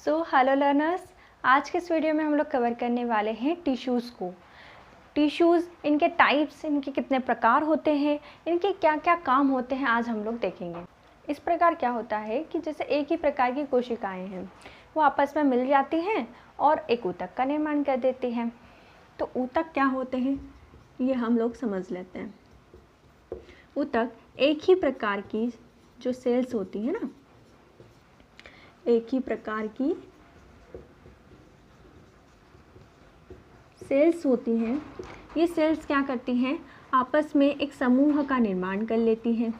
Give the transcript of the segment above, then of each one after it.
Hello learners, आज के इस वीडियो में हम लोग कवर करने वाले हैं टिश्यूज़ को। टिश्यूज़, इनके टाइप्स, इनके कितने प्रकार होते हैं, इनके क्या क्या काम होते हैं, आज हम लोग देखेंगे। इस प्रकार क्या होता है कि जैसे एक ही प्रकार की कोशिकाएं हैं, वो आपस में मिल जाती हैं और एक ऊतक का निर्माण कर देती हैं। तो ऊतक क्या होते हैं ये हम लोग समझ लेते हैं। ऊतक एक ही प्रकार की जो सेल्स होती हैं ना, एक ही प्रकार की सेल्स होती हैं। ये सेल्स क्या करती हैं, आपस में एक समूह का निर्माण कर लेती हैं।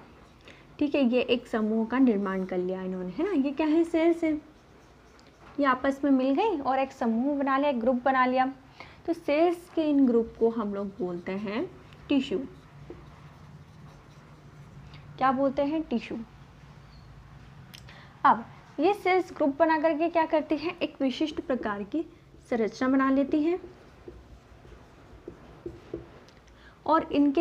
ठीक है, ये एक समूह का निर्माण कर लिया इन्होंने, है ना। ये क्या है, सेल्स है। ये आपस में मिल गई और एक समूह बना लिया, एक ग्रुप बना लिया। तो सेल्स के इन ग्रुप को हम लोग बोलते हैं टिश्यू। क्या बोलते हैं, टिश्यू। अब ये सेल्स ग्रुप बना करके क्या करती हैं, एक विशिष्ट प्रकार की संरचना बना लेती हैं और इन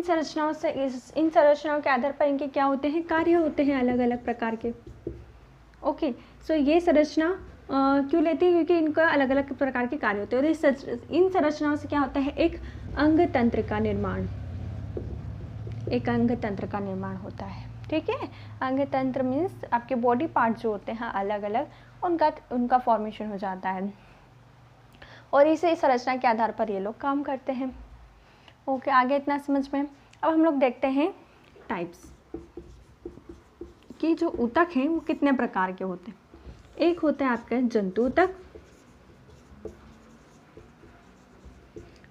संरचनाओं के आधार पर इनके क्या होते हैं, कार्य होते हैं अलग अलग प्रकार के। ओके, सो ये संरचना क्यों लेती है, क्योंकि इनका अलग अलग प्रकार के कार्य होते हैं और इन संरचनाओं से क्या होता है, एक अंग तंत्र का निर्माण, एक अंग तंत्र का निर्माण होता है। ठीक है, अंग तंत्र मीन्स आपके बॉडी पार्ट जो होते हैं अलग अलग, उनका फॉर्मेशन हो जाता है और इसी संरचना के आधार पर ये लोग काम करते हैं। ओके, आगे इतना समझ में। अब हम लोग देखते हैं टाइप्स कि जो ऊतक हैं वो कितने प्रकार के होते हैं। एक होता है आपका जंतु ऊतक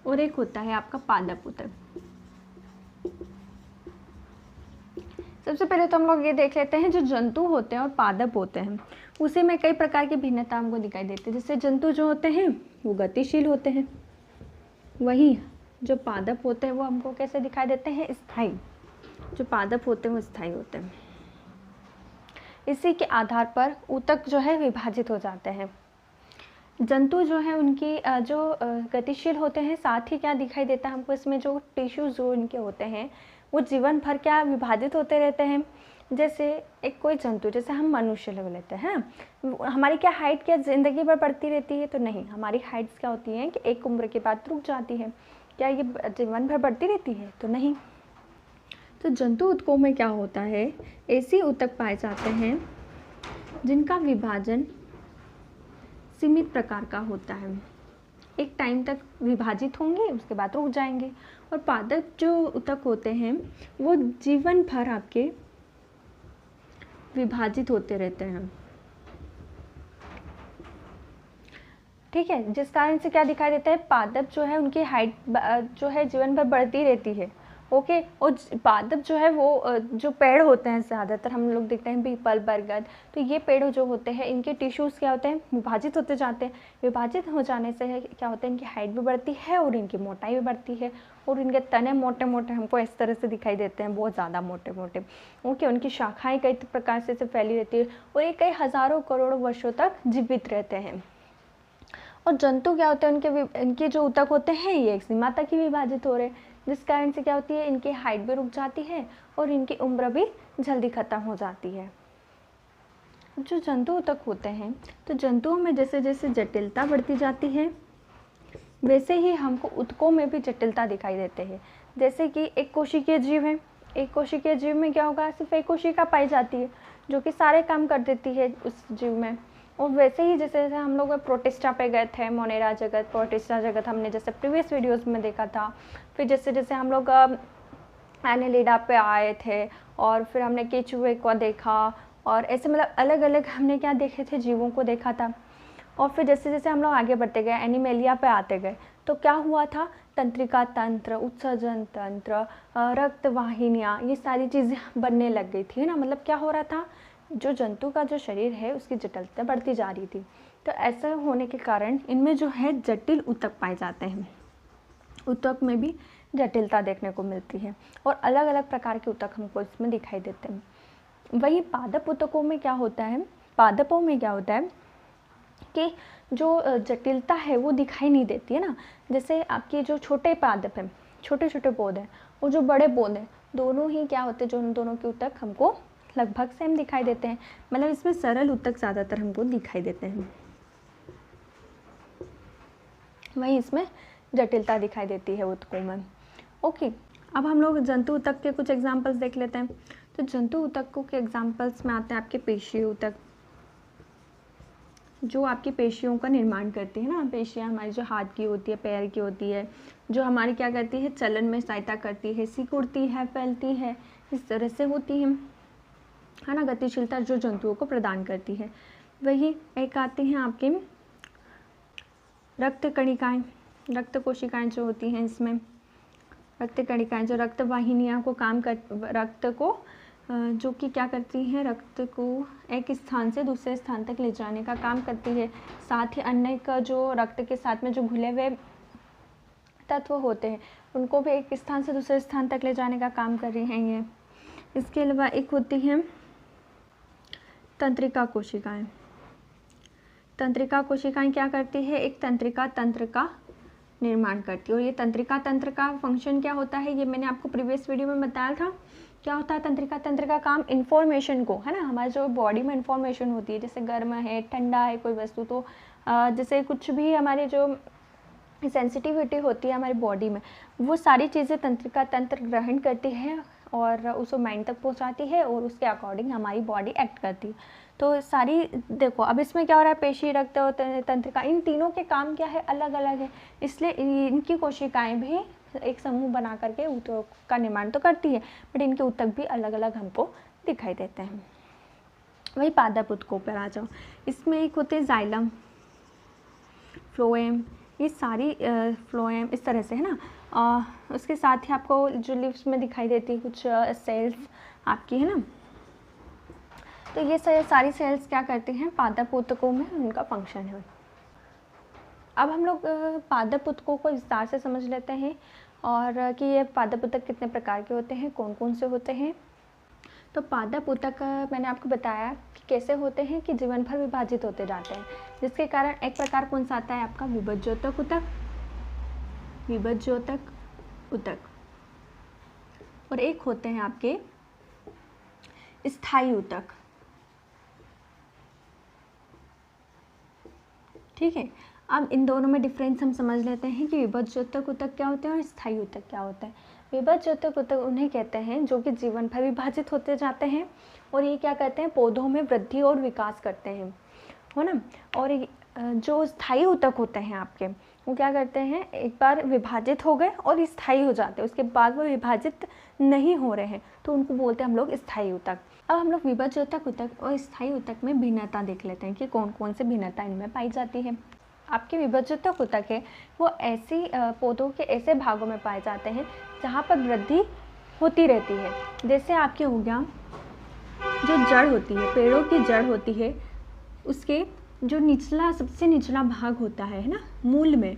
और एक होता है आपका पादप ऊतक। सबसे पहले तो हम लोग ये देख लेते हैं, जो जंतु होते हैं और पादप होते हैं उसी में कई प्रकार की भिन्नता हमको दिखाई देती है। जैसे जंतु जो होते हैं वो गतिशील होते हैं, वहीं जो पादप होते हैं वो हमको कैसे दिखाई देते हैं, स्थायी। जो पादप होते हैं वो स्थायी होते हैं। इसी के आधार पर ऊतक जो है विभाजित हो जाते हैं। जंतु जो है उनकी जो गतिशील होते हैं, साथ ही क्या दिखाई देता है हमको, इसमें जो टिश्यूज जो इनके होते हैं वो जीवन भर क्या विभाजित होते रहते हैं। जैसे एक कोई जंतु, जैसे हम मनुष्य लोग लेते हैं, हमारी क्या हाइट क्या ज़िंदगी भर बढ़ती रहती है, तो नहीं, हमारी हाइट्स क्या होती हैं कि एक उम्र के बाद रुक जाती है। क्या ये जीवन भर बढ़ती रहती है, तो नहीं। तो जंतु ऊतकों में क्या होता है, ऐसे ऊतक पाए जाते हैं जिनका विभाजन सीमित प्रकार का होता है, एक टाइम तक विभाजित होंगे उसके बाद रुक जाएंगे। और पादप जो ऊतक होते हैं वो जीवन भर आपके विभाजित होते रहते हैं। ठीक है, जिस कारण से क्या दिखाई देता है, पादप जो है उनकी हाइट जो है जीवन भर बढ़ती रहती है। ओके, और पादप जो है वो जो पेड़ होते हैं, ज़्यादातर हम लोग देखते हैं पीपल, बरगद, तो ये पेड़ जो होते हैं इनके टिश्यूज़ क्या होते हैं, विभाजित होते जाते हैं। विभाजित हो जाने से क्या होता है, इनकी हाइट भी बढ़ती है और इनकी मोटाई भी बढ़ती है और इनके तने मोटे मोटे हमको इस तरह से दिखाई देते हैं, बहुत ज़्यादा मोटे मोटे। ओके, उनकी शाखाएँ कई प्रकार से फैली रहती है और ये कई हज़ारों करोड़ों वर्षों तक जीवित रहते हैं। और जंतु क्या होते हैं, इनके जो ऊतक होते हैं ये एक सीमा तक ही विभाजित हो रहे हैं, जिस कारण से क्या होती है, इनकी हाइट भी रुक जाती है और इनकी उम्र भी जल्दी ख़त्म हो जाती है। जो जंतु ऊतक होते हैं, तो जंतुओं में जैसे जैसे जटिलता बढ़ती जाती है वैसे ही हमको ऊतकों में भी जटिलता दिखाई देते हैं। जैसे कि एक कोशिकीय जीव है, एक कोशिकीय जीव में क्या होगा, सिर्फ एक कोशिका पाई जाती है जो कि सारे काम कर देती है उस जीव में। और वैसे ही जैसे जैसे हम लोग प्रोटिस्टा पे गए थे, मोनेरा जगत, प्रोटिस्टा जगत हमने जैसे प्रीवियस वीडियोस में देखा था। फिर जैसे जैसे हम लोग एनेलिडा पे आए थे और फिर हमने केचुए को देखा और ऐसे मतलब अलग अलग हमने क्या देखे थे, जीवों को देखा था। और फिर जैसे जैसे हम लोग आगे बढ़ते गए, एनिमेलिया पे आते गए, तो क्या हुआ था, तंत्रिका तंत्र, उत्सर्जन तंत्र, रक्त वाहिनियाँ, ये सारी चीज़ें बनने लग गई थी ना। मतलब क्या हो रहा था, जो जंतु का जो शरीर है उसकी जटिलता बढ़ती जा रही थी। तो ऐसा होने के कारण इनमें जो है जटिल ऊतक पाए जाते हैं। ऊतक में भी जटिलता देखने को मिलती है और अलग अलग प्रकार के ऊतक हमको इसमें दिखाई देते हैं। वहीं पादप ऊतकों में क्या होता है, पादपों में क्या होता है कि जो जटिलता है वो दिखाई नहीं देती है ना। जैसे आपके जो छोटे पादप हैं, छोटे छोटे पौधे और जो बड़े पौधे, दोनों ही क्या होते हैं, जो उन दोनों के ऊतक हमको लगभग सेम दिखाई देते हैं, मतलब इसमें सरल ऊतक ज़्यादातर हमको दिखाई देते हैं, वहीं इसमें जटिलता दिखाई देती है ऊतकों में। ओके, अब हम लोग जंतु ऊतक के कुछ एग्जांपल्स देख लेते हैं। तो जंतु ऊतकों के एग्जांपल्स में आते हैं आपके पेशीय ऊतक, जो आपकी पेशियों का निर्माण करती है ना। पेशियाँ हमारी जो हाथ की होती है, पैर की होती है, जो हमारी क्या करती है, चलन में सहायता करती है, सिकुड़ती है, फैलती है, इस तरह से होती है ना, गतिशीलता जो जंतुओं को प्रदान करती है। वही एक आती हैं आपकी रक्त कणिकाएँ, रक्त कोशिकाएँ जो होती हैं, इसमें रक्त कणिकाएँ जो रक्त वाहिनियाँ को काम कर, रक्त को जो कि क्या करती हैं, रक्त को एक स्थान से दूसरे स्थान तक ले जाने का काम करती है। साथ ही अन्य का जो रक्त के साथ में जो घुले हुए तत्व होते हैं उनको भी एक स्थान से दूसरे स्थान तक ले जाने का काम कर रही हैं ये। इसके अलावा एक होती है तंत्रिका कोशिकाएं। तंत्रिका कोशिकाएं क्या करती है, एक तंत्रिका तंत्र का निर्माण करती है। और ये तंत्रिका तंत्र का फंक्शन क्या होता है, ये मैंने आपको प्रीवियस वीडियो में बताया था। क्या होता है तंत्रिका तंत्र का काम, इन्फॉर्मेशन को, है ना, हमारे जो बॉडी में इन्फॉर्मेशन होती है, जैसे गर्म है, ठंडा है कोई वस्तु, तो जैसे कुछ भी हमारी जो सेंसिटिविटी होती है हमारी बॉडी में, वो सारी चीज़ें तंत्रिका तंत्र ग्रहण करती है और उसको माइंड तक पहुंचाती है और उसके अकॉर्डिंग हमारी बॉडी एक्ट करती है। तो सारी देखो, अब इसमें क्या हो रहा है, पेशी, रक्त और तंत्रिका, इन तीनों के काम क्या है, अलग अलग है, इसलिए इनकी कोशिकाएं भी एक समूह बना करके ऊतक का निर्माण तो करती है, बट इनके ऊतक भी अलग अलग हमको दिखाई देते हैं। वही पादप ऊतकों पर आ जाओ, इसमें एक होते हैं जाइलम, फ्लोएम, ये सारी फ्लोएम इस तरह से, है ना। उसके साथ ही आपको जो लिप्स में दिखाई देती है कुछ सेल्स आपकी, है ना। तो ये सारी सेल्स क्या करती हैं, पादप ऊतकों में उनका फंक्शन है। अब हम लोग पादप ऊतकों को विस्तार से समझ लेते हैं और कि ये पादप ऊतक कितने प्रकार के होते हैं, कौन कौन से होते हैं। तो पादप ऊतक मैंने आपको बताया कि कैसे होते हैं, कि जीवन भर विभाजित होते जाते हैं, जिसके कारण एक प्रकार कौन सा आता है आपका, विभज्योतक ऊतक, विभज्योतक ऊतक, और एक होते हैं आपके स्थायी ऊतक। ठीक है, अब इन दोनों में डिफरेंस हम समझ लेते हैं कि विभज्योतक ऊतक क्या होते हैं और स्थायी ऊतक क्या होता है। विभज्योतक ऊतक उन्हें कहते हैं जो कि जीवन भर विभाजित होते जाते हैं और ये क्या करते हैं, पौधों में वृद्धि और विकास करते हैं, हो ना। और जो स्थायी ऊतक होते हैं आपके, वो क्या करते हैं, एक बार विभाजित हो गए और स्थायी हो जाते हैं, उसके बाद वो विभाजित नहीं हो रहे हैं, तो उनको बोलते हैं हम लोग स्थायी ऊतक। अब हम लोग विभज्योतक ऊतक और स्थायी ऊतक में भिन्नता देख लेते हैं कि कौन कौन से भिन्नता इनमें पाई जाती है। आपके विभज्योतक ऊतक है वो ऐसी पौधों के ऐसे भागों में पाए जाते हैं जहाँ पर वृद्धि होती रहती है। जैसे आपके हो गया जो जड़ होती है, पेड़ों की जड़ होती है, उसके जो निचला, सबसे निचला भाग होता है ना, मूल में,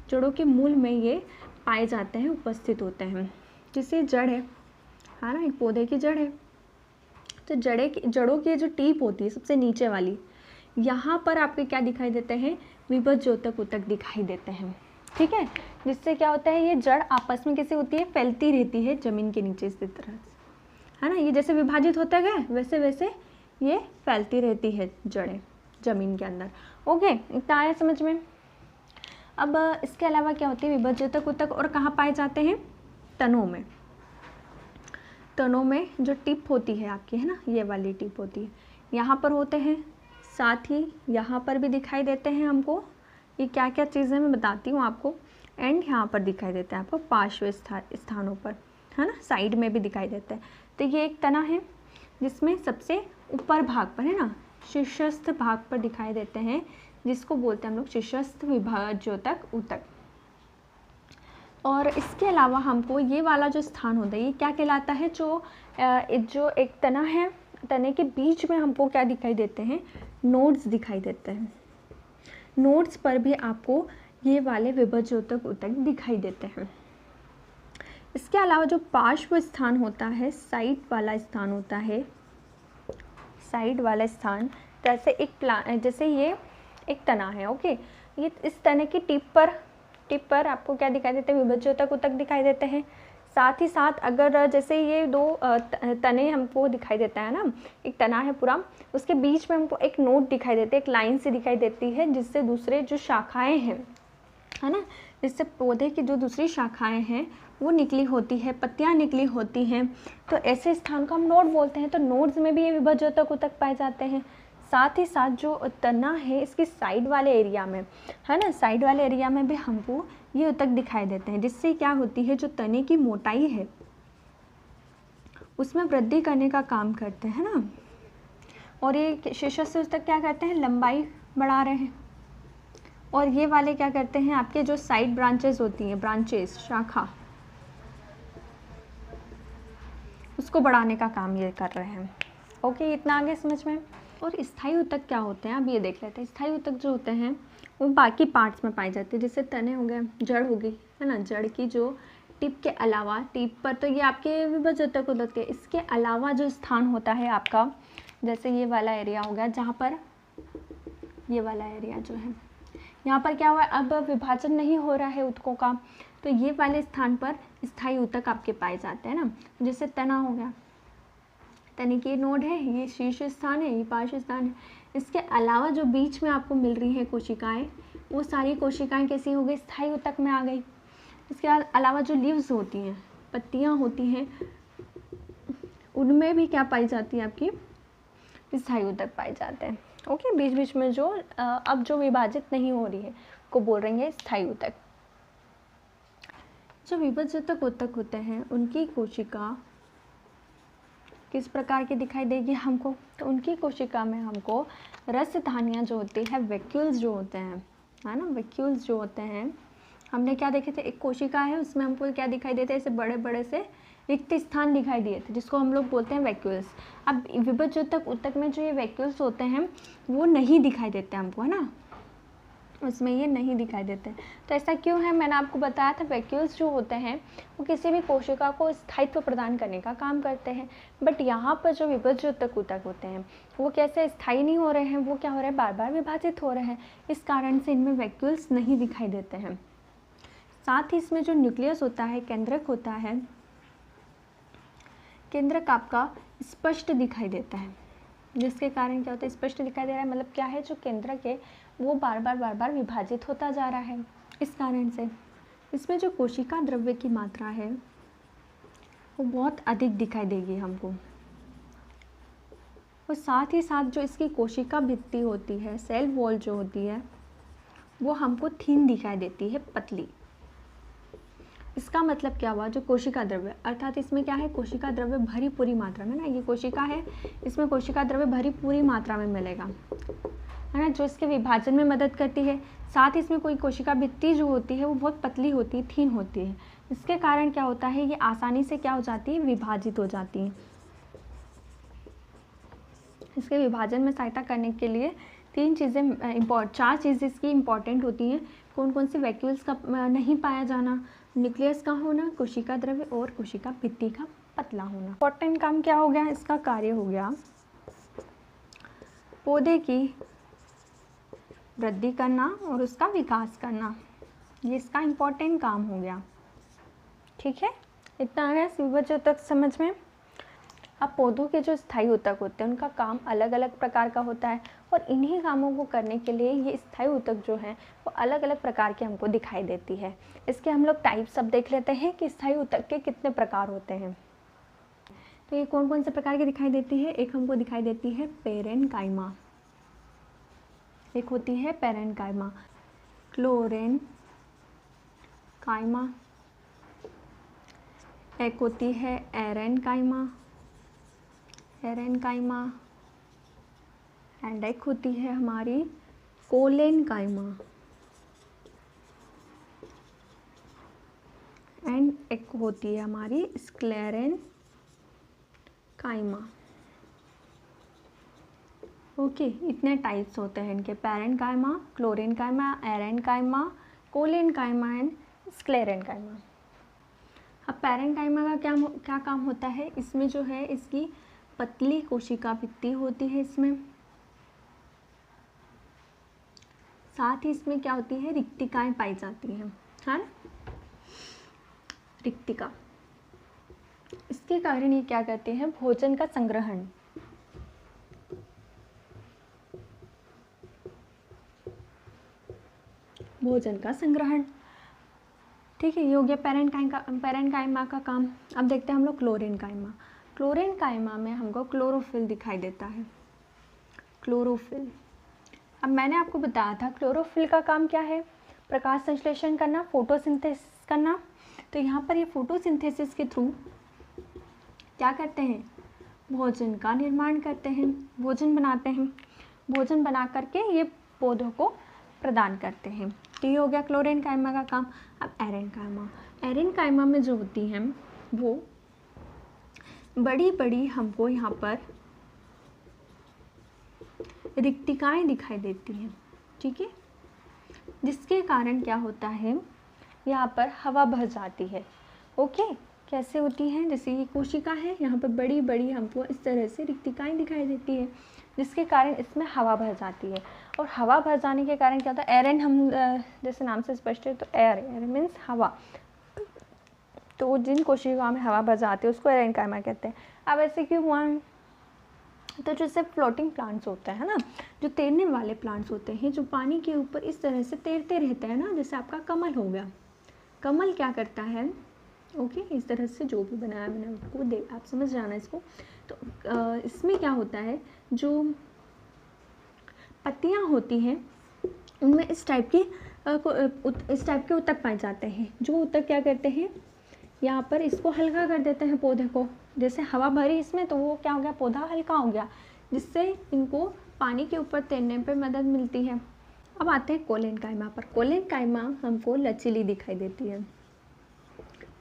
जड़ों के मूल में ये पाए जाते हैं, उपस्थित होते हैं। जैसे जड़ है ना, एक पौधे की जड़ है, तो जड़ों की जो टीप होती है सबसे नीचे वाली, यहाँ पर आपके क्या दिखाई देते हैं, विभज्योतक ऊतक दिखाई देते हैं। ठीक है, जिससे क्या होता है, ये जड़ आपस में कैसे होती है, फैलती रहती है जमीन के नीचे इस तरह से, है ना। ये जैसे विभाजित होते गए वैसे वैसे ये फैलती रहती है जड़ें जमीन के अंदर। ओके, इतना आया समझ में। अब इसके अलावा क्या होती है विभज्योतक ऊतक, और कहाँ पाए जाते हैं, तनों में। तनों में जो टिप होती है आपकी, है ना, ये वाली टिप होती है, यहाँ पर होते हैं, साथ ही यहाँ पर भी दिखाई देते हैं हमको। ये क्या क्या चीज़ें मैं बताती हूँ आपको। एंड यहाँ पर दिखाई देते हैं आपको पार्श्व स्थानों पर, है ना, साइड में भी दिखाई देता है। तो ये एक तना है जिसमें सबसे ऊपर भाग पर, है ना, शीर्षस्थ भाग पर दिखाई देते हैं, जिसको बोलते हैं हम लोग शीर्षस्थ विभज्योतक ऊतक। और इसके अलावा हमको ये वाला जो स्थान होता है, ये क्या कहलाता है, जो एक तना है, तने के बीच में हमको क्या दिखाई देते हैं, नोड्स दिखाई देते हैं। नोड्स पर भी आपको ये वाले विभज्योतक ऊतक दिखाई देते हैं। इसके अलावा जो पार्श्व स्थान होता है, साइड वाला स्थान होता है, साइड वाला स्थान, जैसे ये एक तना है, ओके, ये इस तने की टिप पर आपको क्या दिखाई देते हैं, विभज्योतक ऊतक दिखाई देते हैं। साथ ही साथ अगर जैसे ये दो तने हमको दिखाई देता है ना, एक तना है पूरा, उसके बीच में हमको एक नोट दिखाई देती है, एक लाइन से दिखाई देती है, जिससे दूसरे जो शाखाएं हैं, है ना, जिससे पौधे की जो दूसरी शाखाएं हैं वो निकली होती है, पत्तियां निकली होती हैं, तो ऐसे स्थान को हम नोड बोलते हैं। तो नोड्स में भी ये विभाज्योतक ऊतक पाए जाते हैं। साथ ही साथ जो तना है इसकी साइड वाले एरिया में, है ना, साइड वाले एरिया में भी हमको ये ऊतक दिखाई देते हैं, जिससे क्या होती है, जो तने की मोटाई है उसमें वृद्धि करने का काम करते हैं ना। और ये शीर्षस्थ ऊतक क्या करते हैं, लंबाई बढ़ा रहे हैं। और ये वाले क्या करते हैं, आपके जो साइड ब्रांचेस होती हैं, ब्रांचेस, शाखा, उसको बढ़ाने का काम ये कर रहे हैं। ओके, इतना आगे समझ में। और स्थायी ऊतक क्या होते हैं, अब ये देख लेते हैं। स्थायी ऊतक जो होते हैं वो बाकी पार्ट्स में पाए जाते हैं, जैसे तने हो गए, जड़ हो गई, है ना, जड़ की जो टिप के अलावा, टिप पर तो ये आपके विभाज्योतक ऊतक है, इसके अलावा जो स्थान होता है आपका, जैसे ये वाला एरिया हो गया, जहाँ पर ये वाला एरिया जो है, यहाँ पर क्या हुआ, अब विभाजन नहीं हो रहा है ऊतकों का, तो ये वाले स्थान पर स्थायी ऊतक आपके पाए जाते हैं ना। जैसे तना हो गया, तने की नोड है, ये शीर्ष स्थान है, ये पार्श्व स्थान है। इसके अलावा जो बीच में आपको मिल रही है कोशिकाएं, वो सारी कोशिकाएं कैसी हो गई, स्थायी ऊतक में आ गई। इसके अलावा जो लीव्स होती हैं, पत्तियां होती हैं, उनमें भी क्या पाई जाती है, आपकी स्थायी ऊतक पाए जाते हैं। ओके, बीच बीच में जो अब जो विभाजित नहीं हो रही है को बोल रही है स्थायी ऊतक। जो विभाज्योतक ऊतक होते हैं उनकी कोशिका किस प्रकार की दिखाई देगी हमको, तो उनकी कोशिका में हमको रसधानियाँ जो होती है, वैक्यूल्स जो होते हैं, है ना, वैक्यूल्स जो होते हैं, हमने क्या देखे थे, एक कोशिका है उसमें हमको क्या दिखाई देते हैं, ऐसे बड़े बड़े से रिक्त स्थान दिखाई दिए थे, जिसको हम लोग बोलते हैं वैक्यूल्स। अब विभाज्योतक ऊतक में जो ये वैक्यूल्स होते हैं वो नहीं दिखाई देते हमको, है ना, उसमें ये नहीं दिखाई देते। तो ऐसा क्यों है, मैंने आपको बताया था, वैक्यूल्स जो होते हैं वो किसी भी कोशिका को स्थायित्व प्रदान करने का काम करते हैं। बट यहाँ पर जो विभाज्योतक ऊतक होते हैं वो कैसे स्थायी नहीं हो रहे हैं, वो क्या हो रहा है, बार बार विभाजित हो रहे हैं, इस कारण से इनमें वैक्यूल्स नहीं दिखाई देते हैं। साथ ही इसमें जो न्यूक्लियस होता है, केंद्रक होता है, केंद्रक आपका स्पष्ट दिखाई देता है, जिसके कारण क्या होता है, स्पष्ट दिखाई दे रहा है, मतलब क्या है, जो केंद्रक है वो बार बार विभाजित होता जा रहा है। इस कारण से इसमें जो कोशिका द्रव्य की मात्रा है वो बहुत अधिक दिखाई देगी हमको। और साथ ही साथ जो इसकी कोशिका भित्ति होती है, सेल वॉल जो होती है, वो हमको थीन दिखाई देती है, पतली। इसका मतलब क्या हुआ, जो कोशिका द्रव्य, अर्थात इसमें क्या है, कोशिका द्रव्य भरी पूरी मात्रा में ना, ये कोशिका है, इसमें कोशिका द्रव्य भरी पूरी मात्रा में मिलेगा, है ना, जो इसके विभाजन में मदद करती है। साथ ही इसमें कोई कोशिका भित्ति जो होती है वो बहुत पतली होती है, थीन होती है। इसके कारण क्या होता है, ये आसानी से क्या हो जाती है, विभाजित हो जाती है। इसके विभाजन में सहायता करने के लिए चार चीज़ें इसकी इम्पॉर्टेंट होती हैं। कौन कौन से वैक्यूल्स का नहीं पाया जाना, न्यूक्लियस का होना, कोशिका द्रव्य और कोशिका भित्ति का पतला होना। इम्पॉर्टेंट काम क्या हो गया, इसका कार्य हो गया पौधे की वृद्धि करना और उसका विकास करना, ये इसका इम्पॉर्टेंट काम हो गया। ठीक है, इतना आ गया विभाज्योतक समझ में। अब पौधों के जो स्थायी ऊतक होते हैं उनका काम अलग अलग प्रकार का होता है, और इन्हीं कामों को करने के लिए ये स्थायी ऊतक जो है वो अलग अलग प्रकार के हमको दिखाई देती है। इसके हम लोग टाइप्स अब देख लेते हैं कि स्थायी ऊतक के कितने प्रकार होते हैं। तो ये कौन कौन से प्रकार की दिखाई देती है, एक हमको दिखाई देती है पेरेनकाइमा, एक होती है पेरेनकाइमा, क्लोरेनकाइमा, एक होती है एरेनकाइमा, एंड एक होती है हमारी कोलेनकाइमा, एंड एक होती है हमारी स्क्लेरेनकाइमा। ओके, इतने टाइप्स होते हैं इनके, parenchyma, chlorenchyma, aerenchyma, collenchyma and sclerenchyma. अब पेरेनकाइमा का क्या काम होता है, इसमें जो है इसकी पतली कोशिका भित्ति होती है इसमें, साथ ही इसमें क्या होती है, रिक्तिकाएं पाई जाती हैं, है ना, रिक्तिका। जिसके कारण ये क्या करते हैं, भोजन का संग्रहण, भोजन का संग्रहण। ठीक है, ये हो गया पैरेन्काइमा का काम। अब देखते हैं हम लोग क्लोरेन्काइमा। क्लोरेन्काइमा में हमको क्लोरोफिल दिखाई देता है, क्लोरोफिल। अब मैंने आपको बताया था क्लोरोफिल का काम क्या है, प्रकाश संश्लेषण करना, फोटोसिंथेसिस करना। तो यहाँ पर ये फोटोसिंथेसिस के थ्रू क्या करते हैं, भोजन का निर्माण करते हैं, भोजन बनाते हैं, भोजन बना करके ये पौधों को प्रदान करते हैं। तो ये हो गया क्लोरेन्काइमा का काम। अब एरेन्काइमा, एरेन्काइमा में जो होती हैं वो बड़ी बड़ी हमको यहाँ पर रिक्तिकाएँ दिखाई देती हैं। ठीक है, जिसके कारण क्या होता है, यहाँ पर हवा भर जाती है। ओके, कैसे होती हैं, जैसे ये कोशिका है, यहाँ पर बड़ी बड़ी हमको इस तरह से रिक्तिकाएँ दिखाई देती है, जिसके कारण इसमें हवा भर जाती है। और हवा भर जाने के कारण क्या होता है, एरन, हम जैसे नाम से स्पष्ट है, तो एयर मीन्स हवा। तो जिन कोशिकाओं में हवा भर जाती है उसको एरेन्काइमा कहते हैं। अब ऐसे क्यों हुआ, तो जैसे फ्लोटिंग प्लांट्स होते हैं ना, जो तैरने वाले प्लांट्स होते हैं, जो पानी के ऊपर इस तरह से तैरते रहते हैं ना, जैसे आपका कमल हो गया। कमल क्या करता है, ओके, इस तरह से जो भी बनाया मैंने आपको आप समझ जाना इसको। तो इसमें क्या होता है, जो पत्तियाँ होती हैं उनमें इस टाइप के ऊतक पाए जाते हैं। जो ऊतक क्या करते हैं, यहाँ पर इसको हल्का कर देते हैं पौधे को। जैसे हवा भरी इसमें, तो वो क्या हो गया, पौधा हल्का हो गया, जिससे इनको पानी के ऊपर तैरने पे मदद मिलती है। अब आते हैं कोलेन्काइमा पर। कोलेन्काइमा हमको लचीली दिखाई देती है,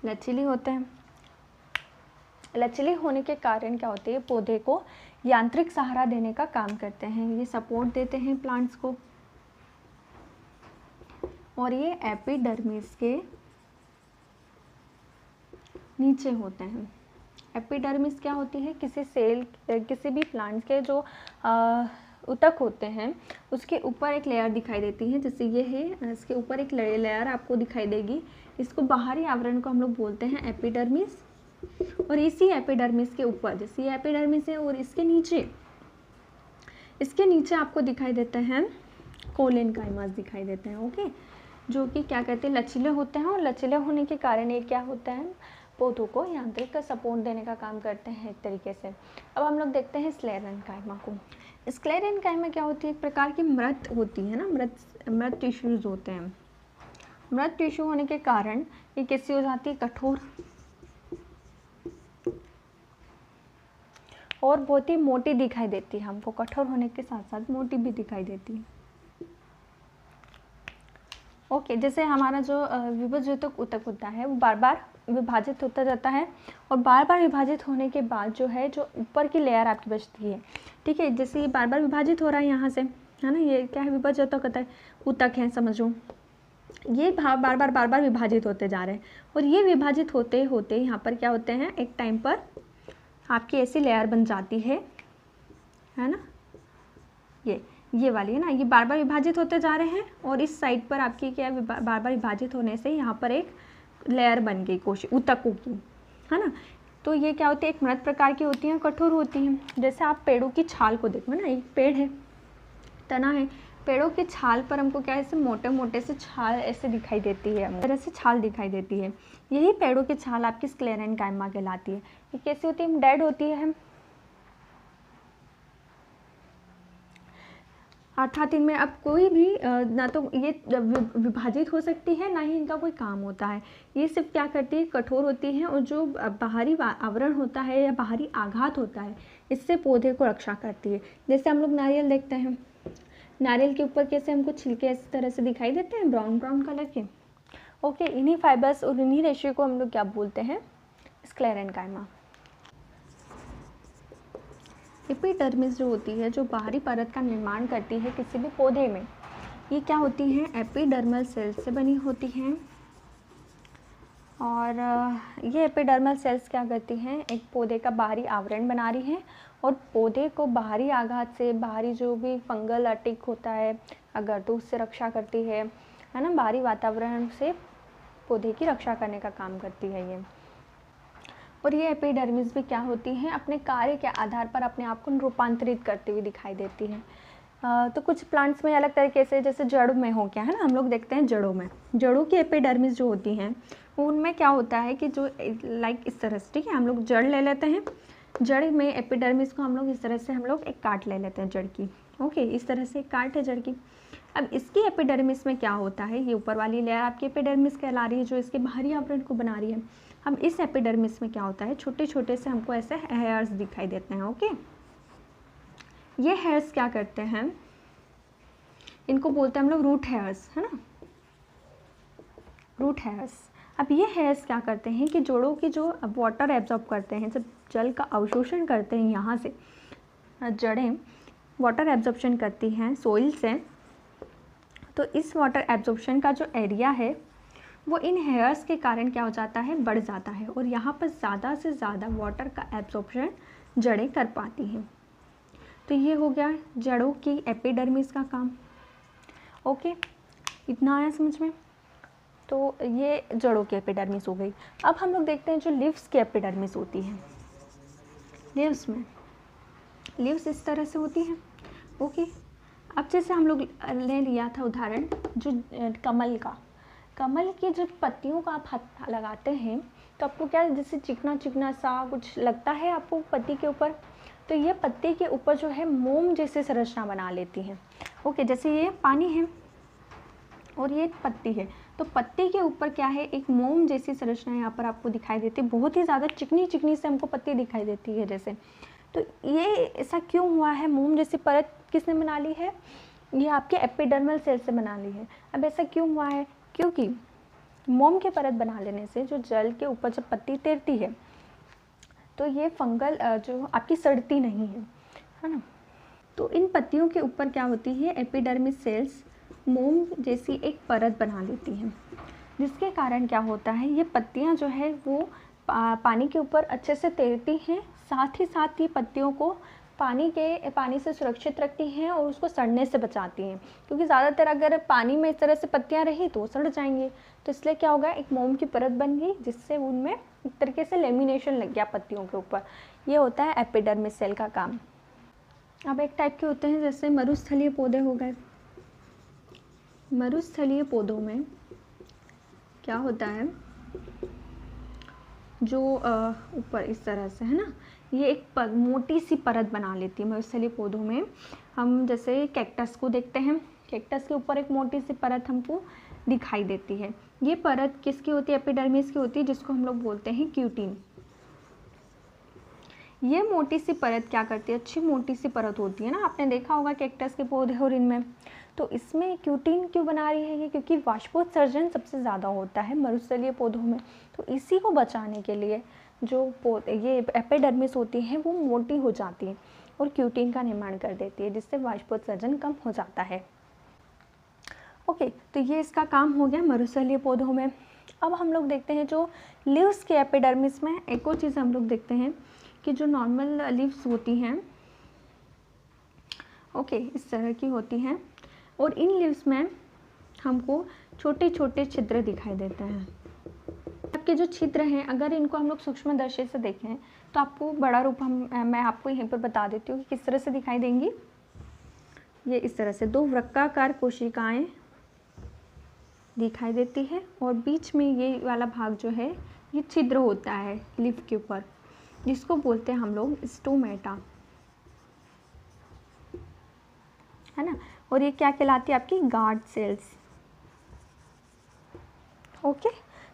लचीली होते हैं। लचीली होने के कारण क्या होते हैं, पौधे को यांत्रिक सहारा देने का काम करते हैं, ये सपोर्ट देते हैं प्लांट्स को। और ये एपिडर्मिस के नीचे होते हैं। एपिडर्मिस क्या होती है, किसी भी प्लांट के जो ऊतक होते हैं उसके ऊपर एक लेयर दिखाई देती है, जैसे ये है, इसके ऊपर एक लेयर आपको दिखाई देगी। इसको बाहरी आवरण को हम लोग बोलते हैं एपिडर्मिस। और इसी एपिडर्मिस के ऊपर, जैसे ये एपिडर्मिस है, और इसके नीचे आपको दिखाई देते हैं कोलेन्काइमास दिखाई देते हैं। ओके, जो कि क्या कहते हैं, लचीले होते हैं। और लचीले होने के कारण ये क्या होता है, पौधों को यांत्रिक का सपोर्ट देने का काम करते हैं एक तरीके से। अब हम लोग देखते हैं स्क्लेरेन्काइमा को। स्क्लेरेन्काइमा क्या होती है, एक प्रकार की मृत होती है ना, मृत टिश्यूज होते हैं। मृत टिश्यू होने के कारण ये कैसी हो जाती है, कठोर और बहुत ही मोटी दिखाई देती है हमको। कठोर होने के साथ साथ मोटी भी दिखाई देती है। ओके, जैसे हमारा जो विभाजित ऊतक होता है वो बार बार विभाजित होता जाता है, और बार बार विभाजित होने के बाद जो है, जो ऊपर की लेयर आपकी बचती है, ठीक है, जैसे ये बार बार विभाजित हो रहा है यहाँ से, है ना, ये क्या है, विभाजित होता है, ऊतक है समझो। ये बार बार विभाजित होते जा रहे हैं, और ये विभाजित होते होते यहाँ पर क्या होते हैं, एक टाइम पर आपकी ऐसी लेयर बन जाती है ना, ये वाली है ना, ये बार बार विभाजित होते जा रहे हैं, और इस साइड पर आपकी क्या है, बार बार विभाजित होने से यहाँ पर एक लेयर बन गई ऊतकों की, है ना। तो ये क्या होती है, एक मृत प्रकार की होती हैं, कठोर होती हैं। जैसे आप पेड़ों की छाल को देखो ना, एक पेड़ है, तना है, पेड़ों की छाल पर हमको क्या, ऐसे मोटे मोटे से छाल ऐसे दिखाई देती है, इस तरह से छाल दिखाई देती है। यही पेड़ों की छाल आपकी स्क्लेरेन्काइमा कहलाती है। ये कैसी होती है, डेड होती है, अर्थात इनमें अब कोई भी ना तो ये विभाजित हो सकती है, ना ही इनका कोई काम होता है। ये सिर्फ क्या करती है, कठोर होती हैं, और जो बाहरी आवरण होता है या बाहरी आघात होता है, इससे पौधे को रक्षा करती है। जैसे हम लोग नारियल देखते हैं, नारियल के ऊपर कैसे हमको छिलके इस तरह से दिखाई देते हैं, ब्राउन ब्राउन कलर के। ओके, इन्हीं फाइबर्स और इन्हीं रेशे को हम लोग क्या बोलते हैं, स्क्लेरेन्काइमा। एपिडर्मिस जो होती है, जो बाहरी परत का निर्माण करती है किसी भी पौधे में, ये क्या होती हैं, एपिडर्मल सेल्स से बनी होती हैं। और ये एपिडर्मल सेल्स क्या करती हैं, एक पौधे का बाहरी आवरण बना रही हैं, और पौधे को बाहरी आघात से, बाहरी जो भी फंगल अटैक होता है अगर, तो उससे रक्षा करती है ना, बाहरी वातावरण से पौधे की रक्षा करने का काम करती है ये। और ये एपिडर्मिस भी क्या होती हैं, अपने कार्य के आधार पर अपने आप को रूपांतरित करती हुई दिखाई देती है। तो कुछ प्लांट्स में अलग तरीके से, जैसे जड़ में हो गया है ना, हम लोग देखते हैं जड़ों में, जड़ों की एपिडर्मिस जो होती हैं उनमें क्या होता है कि जो लाइक इस तरह से, ठीक है, हम लोग जड़ ले लेते हैं, जड़ में एपिडर्मिस को हम लोग इस तरह से हम लोग एक काट ले लेते हैं जड़ की। ओके, इस तरह से एक काट है जड़ की। अब इसकी एपिडर्मिस में क्या होता है, ये ऊपर वाली लेयर आपकी एपिडर्मिस कहला रही है जो इसके बाहरी आवरण को बना रही है। अब इस एपिडर्मिस में क्या होता है, छोटे छोटे से हमको ऐसे हेयर्स दिखाई देते हैं। ओके, ये हेयर्स क्या करते हैं, इनको बोलते हैं हम लोग रूट हेयर्स, है ना, रूट हेयर्स। अब ये हेयर्स क्या करते हैं कि जोड़ों की जो वाटर एब्जॉर्ब करते हैं, जब जल का अवशोषण करते हैं, यहाँ से जड़ें वाटर एब्जॉर्प्शन करती हैं सोइल से, तो इस वाटर एब्जॉर्प्शन का जो एरिया है वो इन हेयर्स के कारण क्या हो जाता है, बढ़ जाता है, और यहाँ पर ज़्यादा से ज़्यादा वाटर का एब्जॉर्प्शन जड़ें कर पाती हैं। तो ये हो गया जड़ों की एपिडर्मिस का काम। ओके, इतना आया समझ में। तो ये जड़ों की एपिडर्मिस हो गई। अब हम लोग देखते हैं जो लीव्स की एपिडर्मिस होती है। लीव्स में, लीव्स इस तरह से होती हैं। ओके, अब जैसे हम लोग ने लिया था उदाहरण जो कमल का, कमल की जो पत्तियों का आप हाथ लगाते हैं तो आपको क्या, जैसे चिकना चिकना सा कुछ लगता है आपको पत्ती के ऊपर, तो ये पत्ती के ऊपर जो है मोम जैसे संरचना बना लेती हैं। ओके, जैसे ये पानी है और ये पत्ती है, तो पत्ती के ऊपर क्या है, एक मोम जैसी संरचना यहाँ पर आपको दिखाई देती है, बहुत ही ज़्यादा चिकनी चिकनी से हमको पत्ती दिखाई देती है जैसे। तो ये ऐसा क्यों हुआ है, मोम जैसी परत किसने बना ली है, ये आपके एपिडर्मल सेल से बना ली है। अब ऐसा क्यों हुआ है, क्योंकि मोम की परत बना लेने से जो जल के ऊपर जब पत्ती तैरती है तो ये फंगल जो आपकी सड़ती नहीं है ना। तो इन पत्तियों के ऊपर क्या होती है, एपिडर्मिस सेल्स मोम जैसी एक परत बना लेती हैं, जिसके कारण क्या होता है, ये पत्तियां जो है वो पानी के ऊपर अच्छे से तैरती हैं, साथ ही साथ ये पत्तियों को पानी से सुरक्षित रखती हैं और उसको सड़ने से बचाती हैं, क्योंकि ज़्यादातर अगर पानी में इस तरह से पत्तियां रही तो सड़ जाएंगी। तो इसलिए क्या होगा, एक मोम की परत बन गई जिससे उनमें एक तरीके से लेमिनेशन लग गया पत्तियों के ऊपर। ये होता है एपिडर्मिस सेल का काम। अब एक टाइप के होते हैं जैसे मरुस्थलीय पौधे हो गए। मरुस्थलीय पौधों में क्या होता है, जो ऊपर इस तरह से है ना, ये एक मोटी सी परत बना लेती है मरुस्थलीय पौधों में। हम जैसे कैक्टस को देखते हैं, कैक्टस के ऊपर एक मोटी सी परत हमको दिखाई देती है। ये परत किसकी होती है, एपिडर्मिस की होती है, जिसको हम लोग बोलते हैं क्यूटिन। ये मोटी सी परत क्या करती है, अच्छी मोटी सी परत होती है ना, आपने देखा होगा कैक्टस के पौधे और इनमें। तो इसमें क्यूटिन क्यों बना रही है ये, क्योंकि वाष्पोत्सर्जन सबसे ज़्यादा होता है मरुस्थलीय पौधों में। तो इसी को बचाने के लिए जो ये एपिडर्मिस होती है वो मोटी हो जाती है और क्यूटिन का निर्माण कर देती है, जिससे वाष्पोत्सर्जन कम हो जाता है। ओके, तो ये इसका काम हो गया मरुस्थलीय पौधों में। अब हम लोग देखते हैं जो लीव्स के एपिडर्मिस में एक और चीज़ हम लोग देखते हैं कि जो नॉर्मल लीव्स होती हैं, ओके, इस तरह की होती हैं, और इन लीव्स में हमको छोटे छोटे छिद्र दिखाई देते हैं। आपके जो छिद्र हैं, अगर इनको हम लोग सूक्ष्मदर्शी से देखें तो आपको बड़ा रूप मैं आपको यहीं पर बता देती हूँ कि किस तरह से दिखाई देंगी। ये इस तरह से 2 वृक्काकार कोशिकाएं दिखाई देती है और बीच में ये वाला भाग जो है ये छिद्र होता है लीफ के ऊपर, जिसको बोलते हैं हम लोग स्टोमेटा, है ना। और ये क्या कहलाती है, आपकी गार्ड सेल्स। ओके,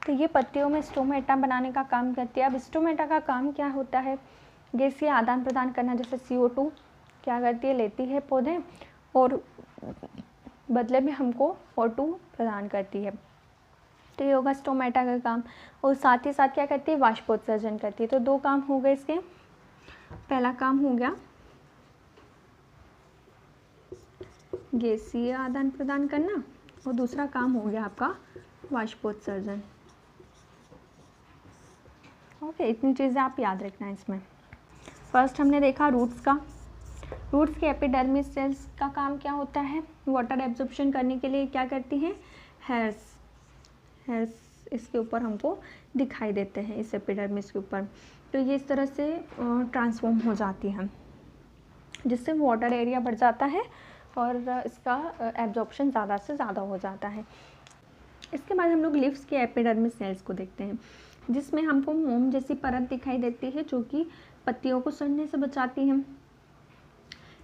तो ये पत्तियों में स्टोमेटा बनाने का काम करती है। अब स्टोमेटा का काम क्या होता है, गैसीय आदान प्रदान करना, जैसे CO2 क्या करती है, लेती है पौधे और बदले में हमको O2 प्रदान करती है। तो ये होगा स्टोमेटा का काम। और साथ ही साथ क्या करती है, वाष्पोत्सर्जन करती है। तो 2 काम हो गए इसके। पहला काम हो गया गैसीय आदान प्रदान करना और दूसरा काम हो गया आपका वाष्पोत्सर्जन। ओके, इतनी चीज़ें आप याद रखना इसमें। फर्स्ट हमने देखा रूट्स का। रूट्स के एपिडर्मिस सेल्स का काम क्या होता है, वाटर एब्जॉर्प्शन करने के लिए क्या करती हैं, हेयर्स इसके ऊपर हमको दिखाई देते हैं, इस एपिडर्मिस के ऊपर। तो ये इस तरह से ट्रांसफॉर्म हो जाती है, जिससे वाटर एरिया बढ़ जाता है और इसका एब्जॉर्प्शन ज़्यादा से ज़्यादा हो जाता है। इसके बाद हम लोग लीव्स के एपिडर्मिस सेल्स को देखते हैं, जिसमें हमको मोम जैसी परत दिखाई देती है जो कि पत्तियों को सड़ने से बचाती है।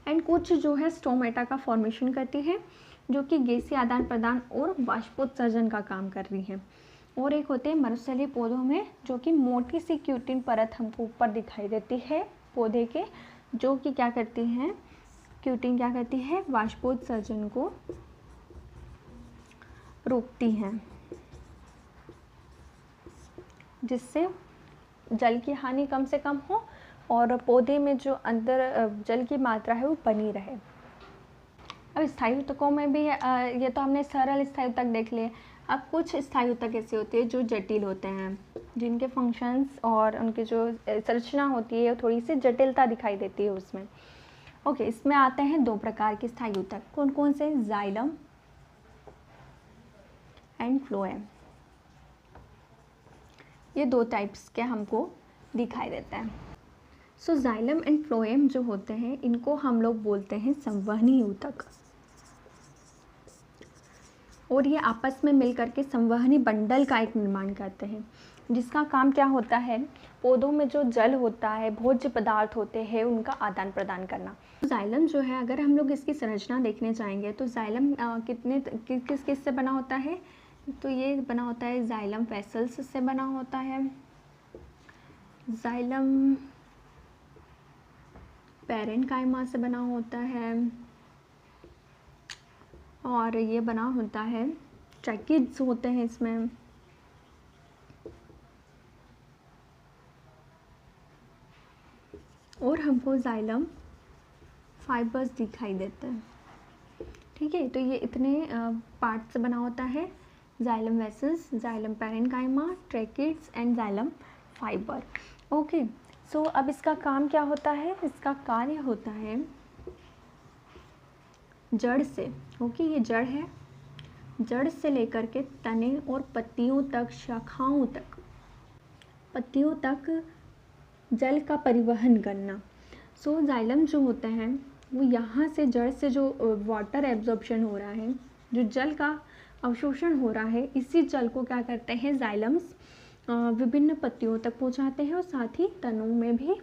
एंड कुछ जो है स्टोमेटा का फॉर्मेशन करती है, जो कि गैसीय आदान प्रदान और बाष्पोत्सर्जन का काम कर रही है। और एक होते हैं मरुस्थलीय पौधों में, जो कि मोटी सी क्यूटिन परत हमको ऊपर दिखाई देती है पौधे के, जो कि क्या करती हैं, क्यूटिन क्या करती है, बाष्पोत्सर्जन को रोकती हैं, जिससे जल की हानि कम से कम हो और पौधे में जो अंदर जल की मात्रा है वो बनी रहे। अब स्थायी ऊतकों में भी ये तो हमने सरल स्थायी ऊतक देख लिए। अब कुछ स्थायी ऊतक ऐसे होते हैं जो जटिल होते हैं, जिनके फंक्शंस और उनकी जो संरचना होती है थोड़ी सी जटिलता दिखाई देती है उसमें। ओके, इसमें आते हैं 2 प्रकार के स्थायी ऊतक। कौन कौन से? Xylem and phloem. ये 2 टाइप्स के हमको दिखाई देते हैं। सो जाइलम एंड फ्लोएम जो होते हैं, इनको हम लोग बोलते हैं संवहनी ऊतक, और ये आपस में मिलकर के संवहनी बंडल का एक निर्माण करते हैं, जिसका काम क्या होता है, पौधों में जो जल होता है, भोज्य पदार्थ होते हैं, उनका आदान प्रदान करना। जाइलम जो है, अगर हम लोग इसकी संरचना देखने जाएंगे तो जाइलम किस किस से बना होता है, तो ये बना होता है जाइलम वेसल्स से बना होता है, जाइलम पैरेन्काइमा से बना होता है, और ये बना होता है, ट्रैकिड्स होते हैं इसमें, और हमको जाइलम फाइबर्स दिखाई देते हैं। ठीक है, तो ये इतने पार्ट से बना होता है, xylem vessels, xylem parenchyma, tracheids and xylem fibre. Okay, so अब इसका काम क्या होता है, इसका कार्य होता है जड़ से, ओके, ये जड़ है, जड़ से लेकर के तने और पत्तियों तक, शाखाओं तक, पत्तियों तक जल का परिवहन करना। सो जाइलम जो होते हैं वो यहाँ से जड़ से जो वाटर एब्जॉर्प्शन हो रहा है, जो जल का अवशोषण हो रहा है, इसी जल को क्या करते हैं जाइलम्स विभिन्न पत्तियों तक पहुँचाते हैं, और साथ ही तनों में भी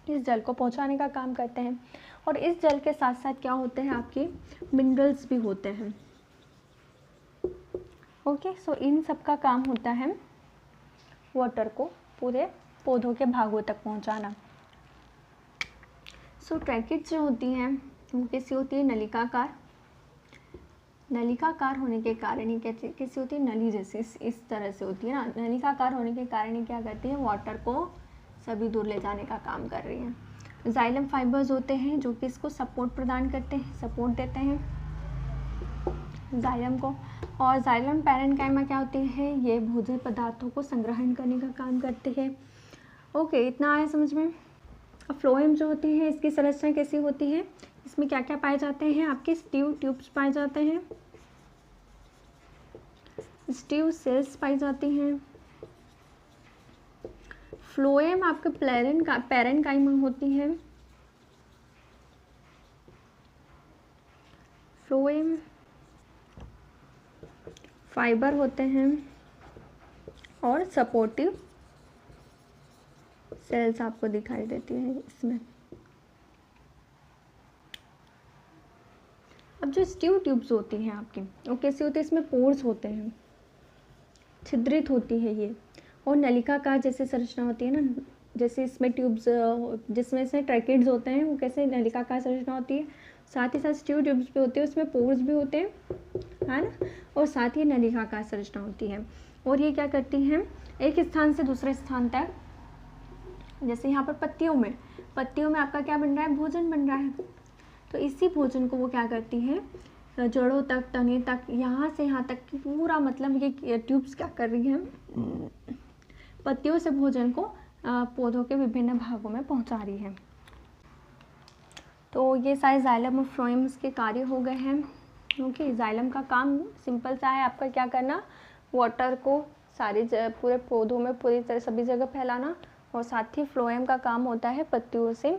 इस जल को पहुँचाने का काम करते हैं। और इस जल के साथ साथ क्या होते हैं, आपके मिनरल्स भी होते हैं। ओके, सो इन सब का काम होता है वाटर को पूरे पौधों के भागों तक पहुंचाना। सो ट्रैकिड्स जो होती हैं वो कैसी होती है, नलिकाकार, नलिकाकार होने के कारण ही कैसी होती है, नली जैसी इस तरह से होती है ना। नलिकाकार होने के कारण ही क्या करती है, वाटर को सभी दूर ले जाने का काम कर रही है। जाइलम फाइबर्स होते हैं जो कि इसको सपोर्ट प्रदान करते हैं, सपोर्ट देते हैं जाइलम को। और जाइलम पैरेन्काइमा क्या होती है, ये भोज्य पदार्थों को संग्रहण करने का काम करती है। ओके, इतना आया समझ में। अब फ्लोएम जो होती है, इसकी संरचना कैसी होती है, इसमें क्या क्या पाए जाते हैं, आपके स्टीव ट्यूब्स पाए जाते हैं, स्टीव सेल्स पाई जाती हैं। फ्लोएम आपके पैरेन्काइमा होती है, फ्लोएम फाइबर होते हैं, और सपोर्टिव सेल्स आपको दिखाई देती है इसमें। अब जो स्टीव ट्यूब्स होती हैं आपकी, वो कैसी होती है, इसमें पोर्स होते हैं, छिद्रित होती है ये, और नलिकाकार जैसे संरचना होती है ना, जैसे इसमें ट्यूब्स, जिसमें से ट्रैकिड्स होते हैं, वो कैसे नलिकाकार संरचना होती है। साथ ही साथ स्टीव ट्यूब्स भी होते हैं, उसमें पोर्स भी होते हैं, है ना, और साथ ही नलिकाकार संरचना होती है। और ये क्या करती हैं, एक स्थान से दूसरे स्थान तक, जैसे यहाँ पर पत्तियों में आपका क्या बन रहा है, भोजन बन रहा है, तो इसी भोजन को वो क्या करती है, जड़ों तक, तने तक, यहाँ से यहाँ तक की पूरा, मतलब ये ट्यूब्स क्या कर रही हैं, पत्तियों से भोजन को पौधों के विभिन्न भागों में पहुँचा रही है। तो ये सारे जाइलम और फ्लोएम्स के कार्य हो गए हैं। ओके, जाइलम का काम सिंपल सा है, आपका क्या करना, वाटर को पूरे पौधों में पूरी तरह सभी जगह फैलाना, और साथ ही फ्लोएम का काम होता है पत्तियों से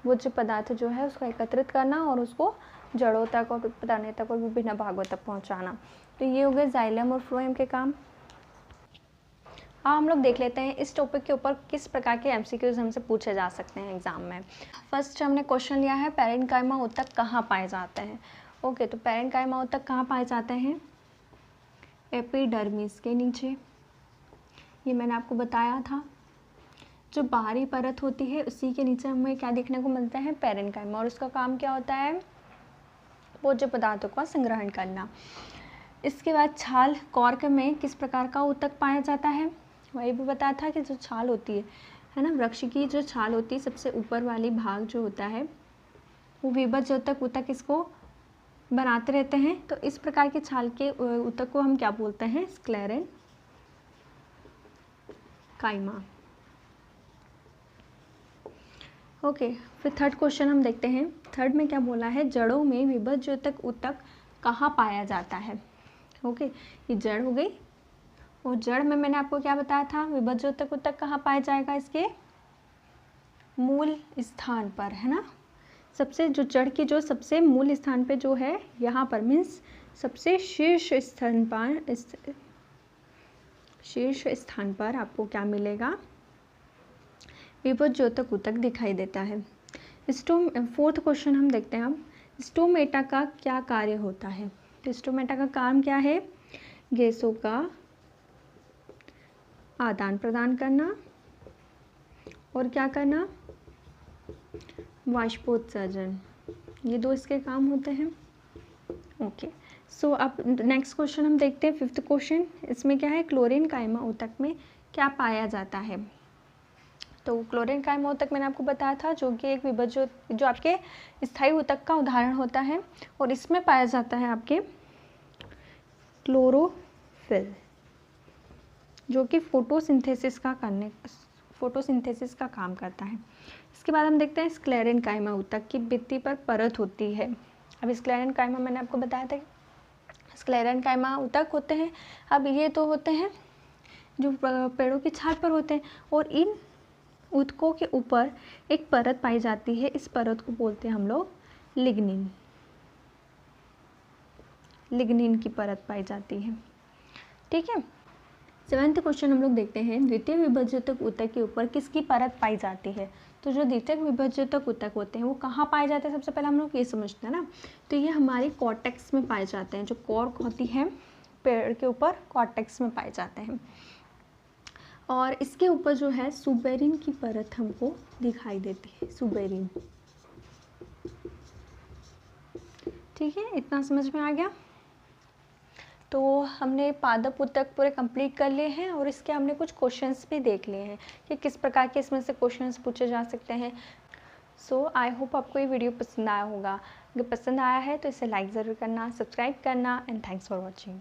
भोज्य पदार्थ जो है उसको एकत्रित करना और उसको जड़ों तक और तने तक और विभिन्न भागों तक पहुंचाना। तो ये हो गए जाइलम और फ्लोएम के काम। हम लोग देख लेते हैं इस टॉपिक के ऊपर किस प्रकार के एमसीक्यूज हमसे पूछे जा सकते हैं एग्जाम में। फर्स्ट हमने क्वेश्चन लिया है पैरेन्काइमा ऊतक कहाँ पाए जाते हैं। ओके, तो पैरेन्काइमा ऊतक कहाँ पाए जाते हैं? एपिडर्मिस के नीचे, ये मैंने आपको बताया था। जो बाहरी परत होती है उसी के नीचे हमें क्या देखने को मिलता है? पैरेन्काइमा। और उसका काम क्या होता है? भोज्य पदार्थों का संग्रहण करना। इसके बाद छाल कॉर्क में किस प्रकार का ऊतक पाया जाता है? वही भी बताया था कि जो छाल होती है ना, वृक्ष की जो छाल होती है सबसे ऊपर वाली भाग जो होता है वो विभज्य ऊतक इसको बनाते रहते हैं। तो इस प्रकार के छाल के ऊतक को हम क्या बोलते हैं? स्क्लेरेन्काइमा। ओके, फिर थर्ड क्वेश्चन हम देखते हैं। थर्ड में क्या बोला है? जड़ों में विभज्य ऊतक कहाँ पाया जाता है? ओके, ये जड़ हो गई और जड़ में मैंने आपको क्या बताया था? विभज्य ऊतक कहाँ पाया जाएगा? इसके मूल स्थान पर, है ना। सबसे जो जड़ की जो सबसे मूल स्थान पे जो है यहाँ पर, मीन्स सबसे शीर्ष स्थान पर आपको क्या मिलेगा? विभज्य ऊतक दिखाई देता है। फोर्थ क्वेश्चन हम देखते हैं अब। स्टोमेटा का क्या कार्य होता है? तो स्टोमेटा का काम क्या है? गैसों का आदान प्रदान करना और क्या करना? वाष्पोत्सर्जन। ये दो इसके काम होते हैं। ओके, सो अब नेक्स्ट क्वेश्चन हम देखते हैं। फिफ्थ क्वेश्चन, इसमें क्या है? क्लोरेन्काइमा ऊतक में क्या पाया जाता है? तो क्लोरेन्काइमा ऊतक मैंने आपको बताया था जो कि एक विभज्य जो आपके स्थायी ऊतक का उदाहरण होता है और इसमें पाया जाता है आपके क्लोरोफिल, जो कि फोटोसिंथेसिस का काम करता है। इसके बाद हम देखते हैं स्क्लेरेन्काइमा ऊतक की भित्ति पर परत होती है। अब स्क्लेरेन्काइमा मैंने आपको बताया था स्क्लेरेन्काइमा ऊतक होते हैं। अब ये तो होते हैं जो पेड़ों की छाल पर होते हैं और इन ऊतकों के ऊपर एक परत पाई जाती है। इस परत को बोलते हैं हम लोग लिग्निन की परत पाई जाती है। ठीक है, सेवेंथ क्वेश्चन हम लोग देखते हैं। द्वितीय विभज्यतक ऊतक के ऊपर किसकी परत पाई जाती है? तो जो द्वितीय विभज्यतक ऊतक होते हैं वो कहाँ पाए जाते हैं? सबसे पहले हम लोग ये समझते हैं ना, तो ये हमारी कॉर्टेक्स में पाए जाते हैं। जो कॉर्क होती है पेड़ के ऊपर, कॉर्टेक्स में पाए जाते हैं। और इसके ऊपर जो है सुबेरिन की परत हमको दिखाई देती है, सुबेरिन। ठीक है, इतना समझ में आ गया। तो हमने पादप ऊतक पूरे कंप्लीट कर लिए हैं और इसके हमने कुछ क्वेश्चंस भी देख लिए हैं कि किस प्रकार के इसमें से क्वेश्चंस पूछे जा सकते हैं। सो आई होप आपको ये वीडियो पसंद आया होगा। अगर पसंद आया है तो इसे लाइक ज़रूर करना, सब्सक्राइब करना एंड थैंक्स फॉर वॉचिंग।